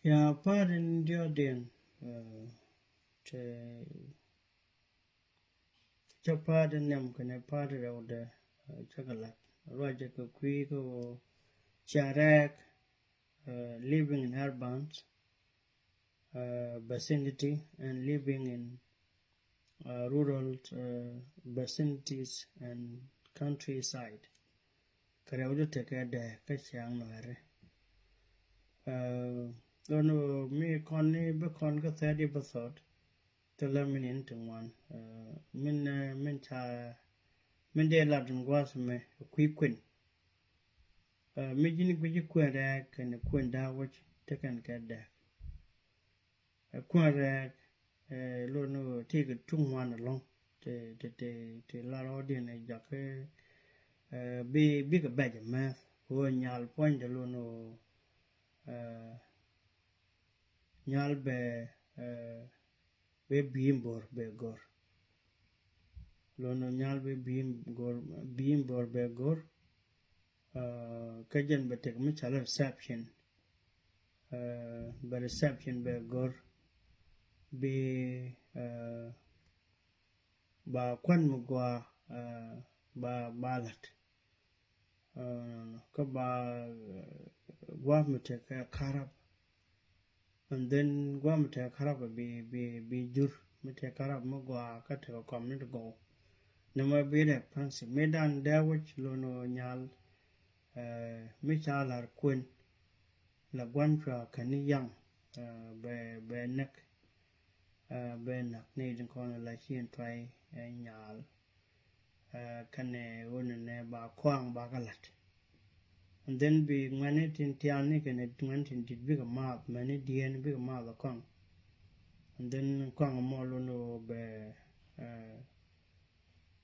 Yeah, part in Jordan, te part in them can part of the chocolate. Roger Kukwiko, Charak, living in urban vicinity and living in rural vicinities and countryside. Karaudu take a day, Kachang Mare. Don't me conny becon got 30%. The lemon into one. Min de Latin was me a quick queen. Mijin with you quack and a queen da which taken get there. A quack, lono take a 2-1 along. The la audience a jack be big a badge of math. When y'all point the lono y'all be beam bor be gor. Lono nyal be beam bor be gor kajan be tek much reception be reception be gor be ba kwan mugwa ba balat ka ba gwa mutek karab and then gwa mutek karab be jur mutek karab mugwa ka te community go nama be the fancy medan there which lono nyal Michalar Quinn La Guantra Caniyang be neck be neck needing corner like she and try nyal cane one ba kwang bagalat and then be managed in Tianik and it went into bigger mouth many DN bigger mouth of Kong and then Kong Molono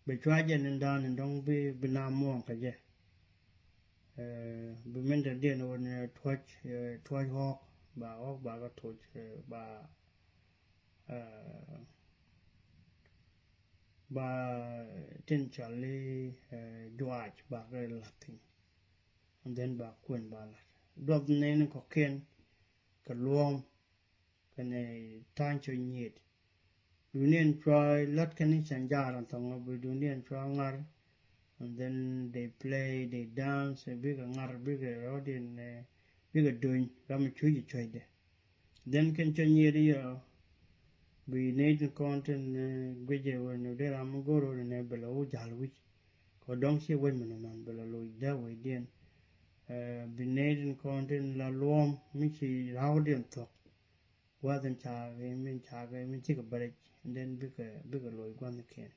be trajan and down and don't be Benamo Kaje. Bimenda dia no ne twaj hawk ba ga toj ba tin chali duaj ba ga latin and then ba kun ba la dob ne ko ken ka luom kane tancho nyet dunien try lat kan chan jaran tong bu dunien try ngar and then they play, they dance, a big audience, big doing, Ramachuji trade. Then can Chanyeri be native content, Gridge when there am go and a below Jalwich, or don't see women and below that way then. Be native content, La Luam, Michi, Rowdy and talk. Wasn't Chag, I mean take a break, and then bigger Lloyd one the can.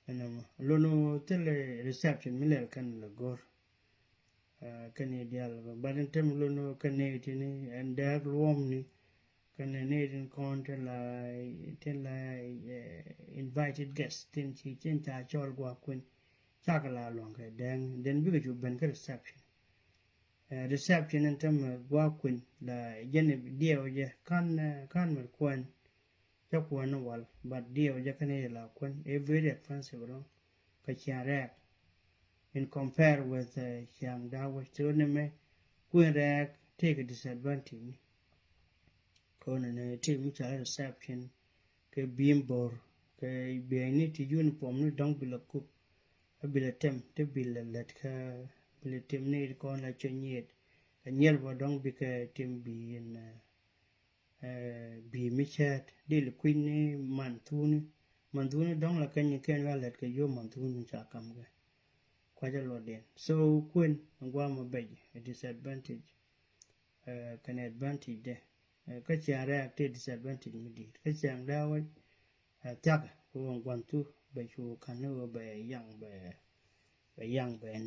And lono tele reception miller kan la gor kan ideal but in term lono kan ne and der luom ni kan ne in content la invited guest tin chi chen cha chol gwa kun chakala long ka then bi ju ben ka reception in term gwa kun la jen dio je kan mer kwan chok one wall but dio jakane la kun a very expensive wrong ka in compare with yang da was to kun rek take a disadvantage kon ne take much reception ke bimbor ke be ni ti uniform ni dong bila ku bila tem te bila let ka bila tem ni kon la chenyet ka nyer bo dong bi ke tem bi in bi mi chat dil queen ni mantuni dong la kan ken la let ke yo mantuni cha kam ga kwa jalo den so queen ngwa mo be a disadvantage kan advantage de ka cha ra te disadvantage mi di ka cha da wa tak ko ngwan tu be chu kan no be yang be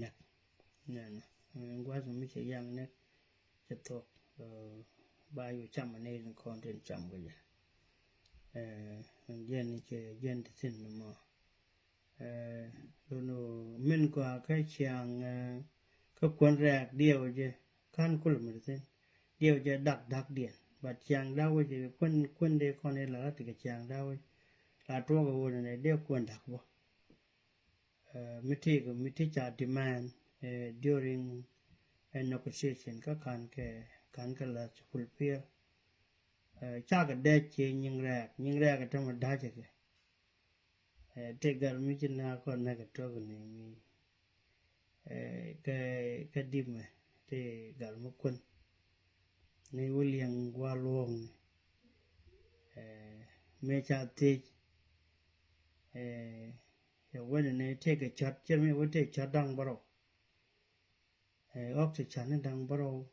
na ngwa so mi che yang ne che to ba yu chăm anh em con trên chăm bây giờ dân thì dân thì xin mà rồi mình qua cái chàng cái quan rạc điều chứ khăn cũng là một thế điều chứ đặc điện và chàng đau chứ quân đây con này là thì cái chàng đau là trôi cái vốn này điều quan đặc vô mình thích trả demand during a negotiation các kan cái là fulfill cha cái đẻ chế nhưng ra cái trong mà đa chứ cái garmi chỉ na còn na cái trâu cái này mi cái dim mà cái garmi quân này William qua luôn me cha tê when này take a chat chứ mình vẫn take chat đăng bảo ốc thì chán đăng bảo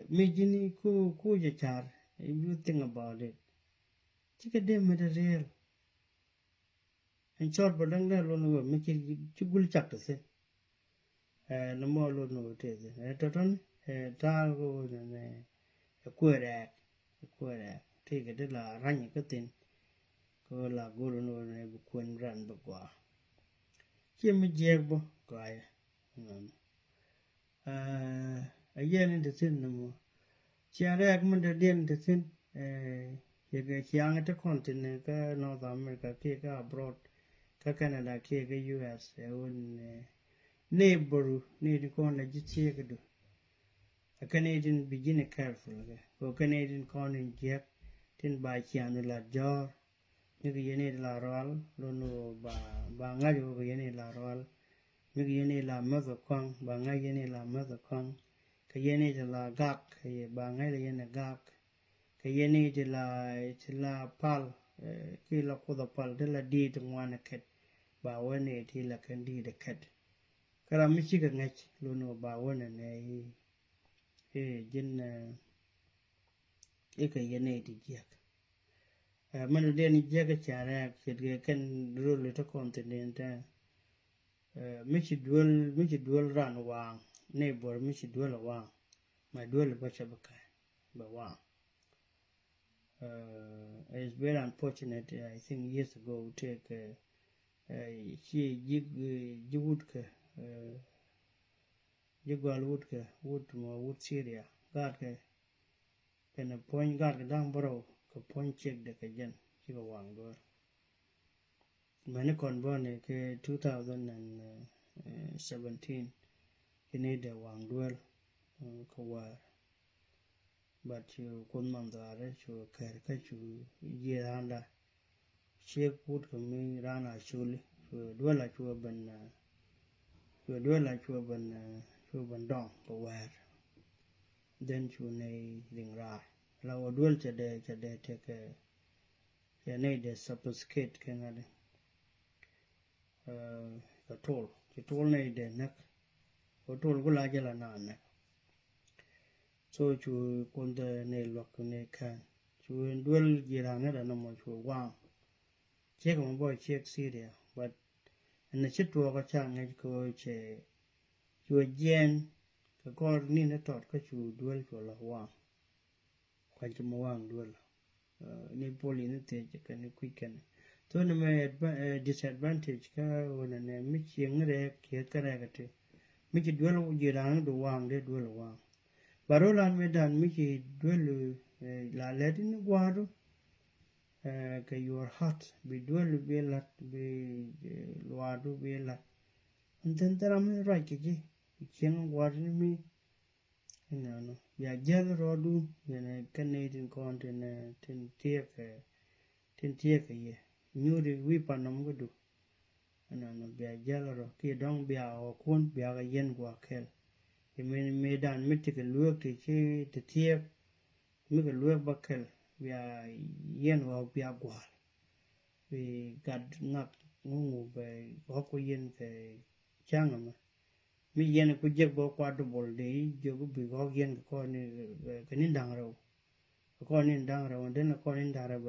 me jini ku je char if you think about it chỉ cái đêm mà real anh chót vào đăng ra luôn rồi mấy cái gul chắc được nó mua luôn rồi thế đó đó ta có này quê đẹp thì cái đó là ranh cái tin có là guru nó này bu quên ran bạc quá chỉ mới dẹp bo cái ấy nên được tin nó mua chỉ là mình được điên được tin cái chiang cái continent cái North America kia cái abroad cái Canada kia cái US un neighbor need con là chỉ chia cái đó a Canadian begin careful okay Canadian con in jack tin ba chiang là jar những cái này là roal luôn bà ngay vô cái này là roal những cái này là mơ con bà ngay cái này là mơ con cái này là gak cái bà ngay là này gak cái này là pal cái là có pal đó là đi trong one cat bà vấn này thì là cái đi the cat cái làm gì cái ngay luôn bà vấn này dân cái này thì giặc mình đi jaga cara cái kan rule to continent michi dual ran wang neighbor michi dual wang my dual bacha ba wang it's very unfortunate I think years ago take she jigwood ka jigwal wood Syria god ka kana point god ka dang baro ka point check de ka jen chi ka wang do mane kon bo ne ke 2017 kini de wang duel ka war but you kon man da re chu ka chu ye anda che put ka mi rana chuli chu duela chu ban dong ka war then chu nei ring ra la o duel che de te ke ya nei de sophisticated ke ngade ka tol nei de nak o tol ko la jela na ne so chu kon de nei lok ne kan chu duel jira ne da no mo chu wang che ko boy che Syria but and chit to ka chang ne ko che chu jen ka ko ni ne tot ka chu duel ko la wang kwa chu mo wang duel ni poli ne te ka ni quicken to ne me disadvantage ka wona ne mi chieng re ke ka re ka te mi chi duel jira ne do wang de duel wang barolan me dan mi chi duel la le din gwaro ka your heart be duel be lat be luado be lat and then there am right ke chieng gwar ni mi no ya jel rodu ne Canadian continent tin tie ke ye nyuri wi panam gudu no ya jel ro ki dong bia o kun bia ga yen gwa kel me dan mi ti ke luok ti chi ti tie mi ke luok ba kel bia yen wa bia gwa we gad ngak ngu be ko yen ke changama mi yen ku je bo kwa do bol de je ku bi go yen ko ni ke ni dang ro den ko ni dang ro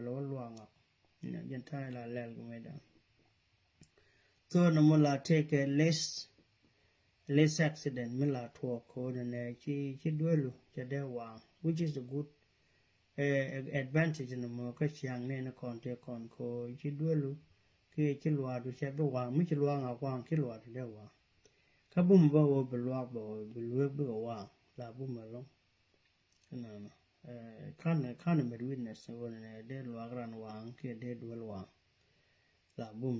lo lo ngak ni yen ta la lel ku me dan so no mo la take a less accident mi la to ko ne chi duelu je de wa which is a good advantage no mo ka chiang ne na kon te kon ko chi duelu ki chi lwa du che be wa mi chi lwa nga kwang chi lwa de wa ka bum ba wo be lwa bo be lwa be wa la bum ma lo na kan me witness wo ne de lwa ran wa ki de duel wa la bum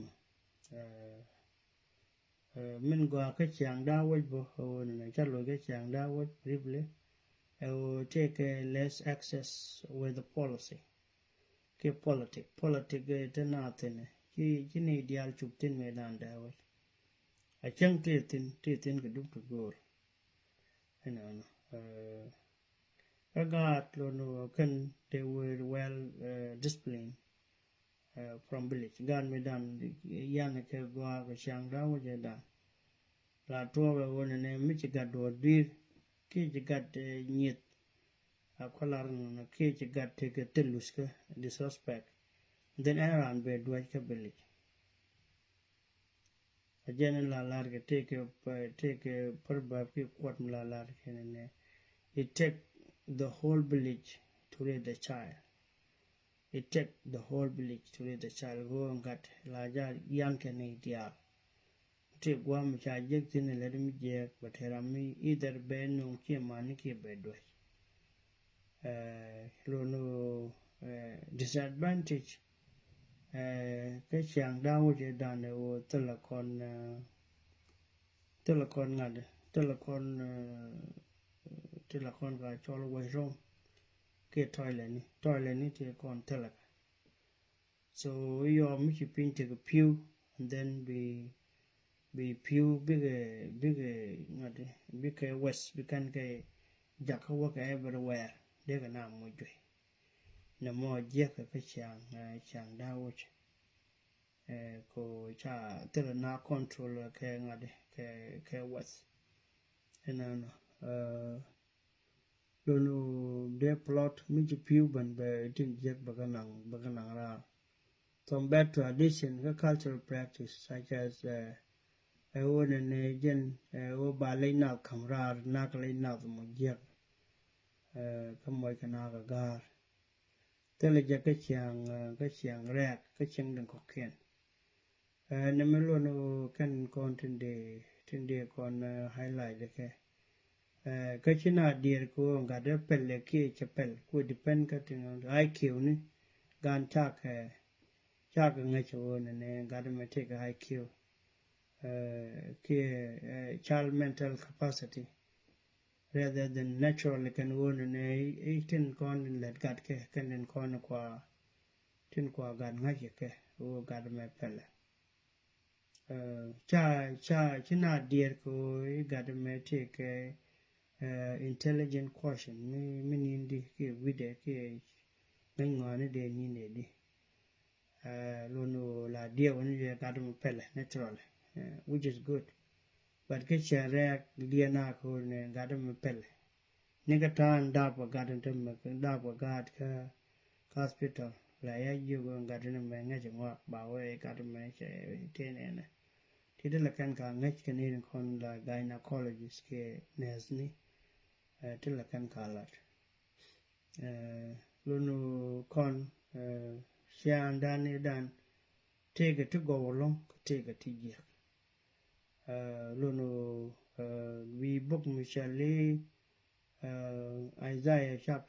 min go ka chiang da wo bo wo ne cha lo ka chiang da wo briefly will take less access with the policy. Ke politic te na tin ki ni dial chup tin me dan da wa a chang te tin ke duk to gor no agat lo no kan they were well disciplined from village gan me dan yan ke gwa ga chang da wa je dan la to wa wona ne mi ci gaddo dir ki ci gad nyet a kolar no ki ci gad te ke telus ka disrespect then around be do ka village a jen la lar ke take per ba ki kwat la lar ke ne it take the whole village to raise the child. It take the whole village to raise the child. Go and get la ja yan ke ne dia take one which I just didn't let me jack, but here me either ben no ki mani ki bedwe. Lono disadvantage cái chàng đau je dan o telekon ngade telekon ga cholo we rom ke toilet ni te kon telek. So you are much pin take a pew and then be pew big ngade big west we can ke jak work everywhere de ga na mo jwe na mo je ka chang đau ko cha tere na control ke ngade ke west and no de plot mi piu ban be tin jet baganang ra from bad tradition the cultural practice such as I own an agent o ba le na kamra na le na mo je kamoy kana ga gar tele je ke chiang rek ke chiang den ko ken na me lo no kan kon tin de kon highlight de ke cái chuyện nào đi cô gặp được pel kia chụp pel cô depend cái tiếng IQ ni gan chắc ngay chỗ này gặp được mấy cái IQ kia child mental capacity rather than natural can won này tin con let gạt cái nên con qua tin qua gạt ngay cái cô gặp được mấy pel cha chuyện nào đi cô gặp được mấy cái intelligent quotient me nindi ki vide ki ngane de ni ne di lono la dia woni je kadum pele natural which is good but ke chere dia na ko ne gadum pele ne ka tan da pa gadum tem da pa gad ka hospital la ya yu go gadum me ngaje ngwa ba we gadum me che tene ne tidela kan ka ngach ke ne kon la gynecologist ke nesni till kan kalat lunu kon sian dan take to go along take a tiji lunu we book Michelle Isaiah chapter